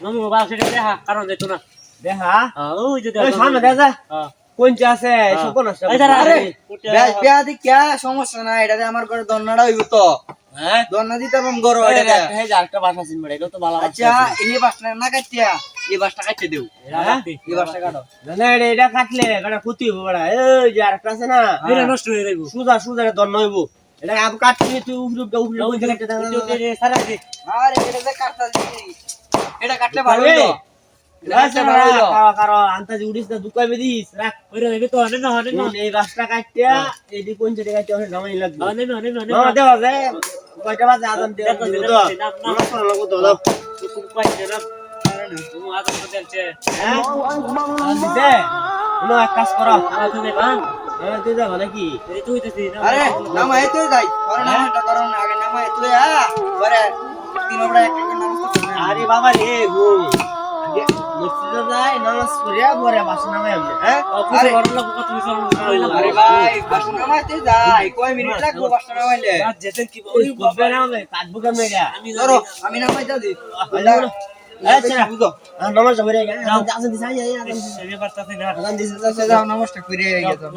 নমু বাবা সেটা দেখা কারণ দেখো না দেখা ওই যে ওই সামনে দেখা হ্যাঁ কোনটা আছে সব নষ্ট এই দাঁড়া আরে বিয়া দি কে সমস্যা নাই এটাতে আমার ঘরে দন্নাটা হইব তো হ্যাঁ দন্না দিতে পারম গরো এটা এটা এই যে আরেকটা বাসা চিনবে এটা তো ভালো আচ্ছা এই বাসটা না কাটিয়া এই বাসটা কাটতে দেও হ্যাঁ এই বাসটা কাটো না এটা কাটলে এটা ক্ষতি হবে বড়া এই যে আরেকটা আছে না এটা নষ্ট হয়ে যাইবো সুজা সুজা দন্ন হইব এটা আগে কাটলি তুই উপরে উপরে কেটে দাও সারা দে আরে এটা যে কাটতা দিছি এটা কাটলে ভালো হইলো কারো আন্তাজি উড়িস না দুকাবে দিস রাখ ওরে দেখি তো হনে না এই বাসটা কাটিয়া এদি কোন জায়গা কাটতে হবে নামাই লাগবে হনে না না দেওয়া যায় কয়টা বাজে আজান দেওয়া তো নামাজ পড়া লাগবে তো দাও খুব পাইছে না তুমি আদর করতে হ্যাঁ দিতে কোনো এক কাজ করো আমার তো দেবা হ্যাঁ তুই যাবো নাকি এই তুই তো দিনা আরে নামা এতো যাই পরে নামাটা করো না আগে নামা এতো পরে তিন ওপরে একটা করে নামাজ তো করবে আরে বাবা রে গো মসজিদে যাই নামাজ পড়িয়া পরে বাসা নামাই আমি হ্যাঁ আরে বড় লোক কত তুমি চলো আরে ভাই বাসা নামাইতে যাই কয় মিনিট লাগবে বাসা নামাইলে রাত যেতে কি ওই কবে নামাবে কাটবো কেমন এটা আমি ধরো আমি নামাইতে দিই আচ্ছা বুঝো নামাজ পড়ে গেছে আজান দিছে আজান দিছে আমি পারতাছি না আজান দিছে যাও নমস্কার করে গেছো